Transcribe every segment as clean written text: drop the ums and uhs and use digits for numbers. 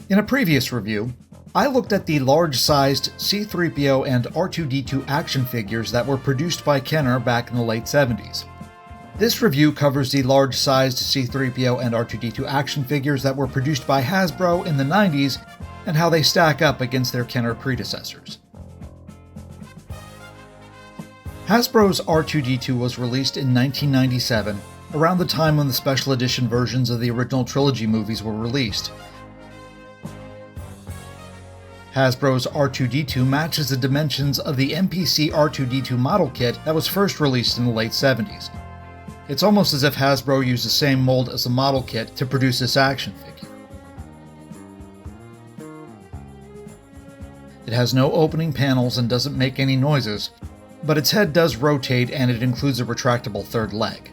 In a previous review, I looked at the large-sized C-3PO and R2-D2 action figures that were produced by Kenner back in the late 70s. This review covers the large-sized C-3PO and R2-D2 action figures that were produced by Hasbro in the 90s and how they stack up against their Kenner predecessors. Hasbro's R2-D2 was released in 1997, around the time when the special edition versions of the original trilogy movies were released. Hasbro's R2-D2 matches the dimensions of the MPC R2-D2 model kit that was first released in the late 70s. It's almost as if Hasbro used the same mold as the model kit to produce this action figure. It has no opening panels and doesn't make any noises, but its head does rotate and it includes a retractable third leg.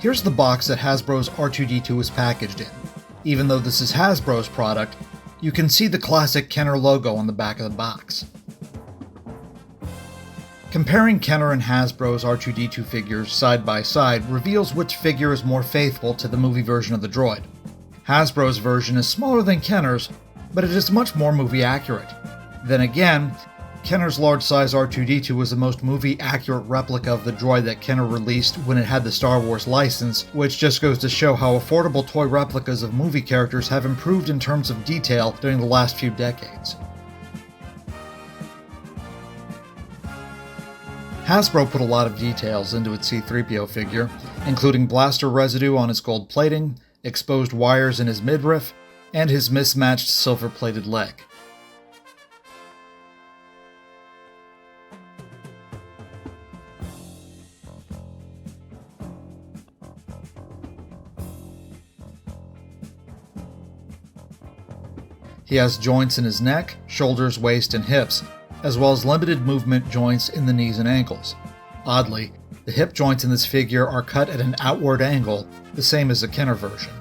Here's the box that Hasbro's R2-D2 is packaged in. Even though this is Hasbro's product, you can see the classic Kenner logo on the back of the box. Comparing Kenner and Hasbro's R2-D2 figures side by side reveals which figure is more faithful to the movie version of the droid. Hasbro's version is smaller than Kenner's, but it is much more movie accurate. Then again, Kenner's large-size R2-D2 was the most movie-accurate replica of the droid that Kenner released when it had the Star Wars license, which just goes to show how affordable toy replicas of movie characters have improved in terms of detail during the last few decades. Hasbro put a lot of details into its C-3PO figure, including blaster residue on his gold plating, exposed wires in his midriff, and his mismatched silver-plated leg. He has joints in his neck, shoulders, waist, and hips, as well as limited movement joints in the knees and ankles. Oddly, the hip joints in this figure are cut at an outward angle, the same as the Kenner version.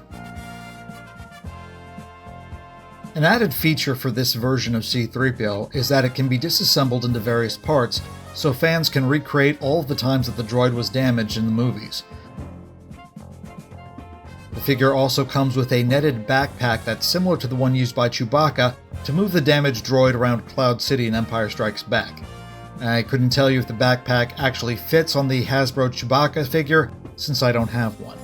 An added feature for this version of C-3PO is that it can be disassembled into various parts, so fans can recreate all of the times that the droid was damaged in the movies. The figure also comes with a netted backpack that's similar to the one used by Chewbacca to move the damaged droid around Cloud City in Empire Strikes Back. I couldn't tell you if the backpack actually fits on the Hasbro Chewbacca figure, since I don't have one.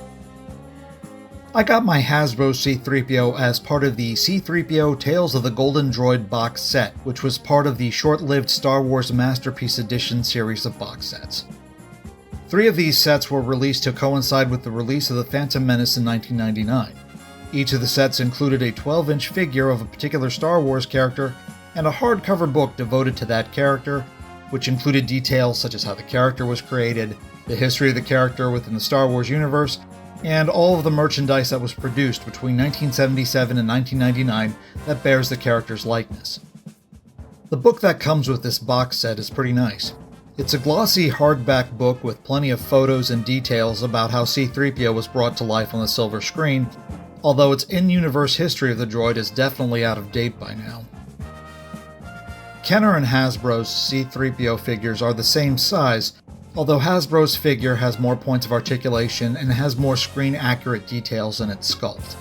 I got my Hasbro C-3PO as part of the C-3PO Tales of the Golden Droid box set, which was part of the short-lived Star Wars Masterpiece Edition series of box sets. 3 of these sets were released to coincide with the release of The Phantom Menace in 1999. Each of the sets included a 12-inch figure of a particular Star Wars character and a hardcover book devoted to that character, which included details such as how the character was created, the history of the character within the Star Wars universe, and all of the merchandise that was produced between 1977 and 1999 that bears the character's likeness. The book that comes with this box set is pretty nice. It's a glossy hardback book with plenty of photos and details about how C-3PO was brought to life on the silver screen, although its in-universe history of the droid is definitely out of date by now. Kenner and Hasbro's C-3PO figures are the same size, although Hasbro's figure has more points of articulation and has more screen-accurate details in its sculpt.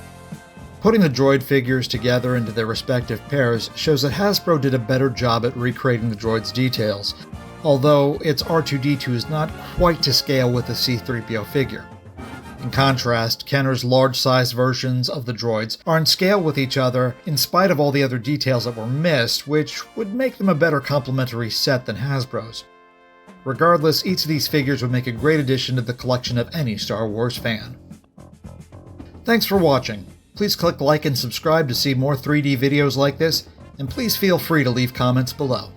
Putting the droid figures together into their respective pairs shows that Hasbro did a better job at recreating the droid's details, although its R2-D2 is not quite to scale with the C-3PO figure. In contrast, Kenner's large-sized versions of the droids are in scale with each other in spite of all the other details that were missed, which would make them a better complementary set than Hasbro's. Regardless, each of these figures would make a great addition to the collection of any Star Wars fan. Thanks for watching. Please click like and subscribe to see more 3D videos like this, and please feel free to leave comments below.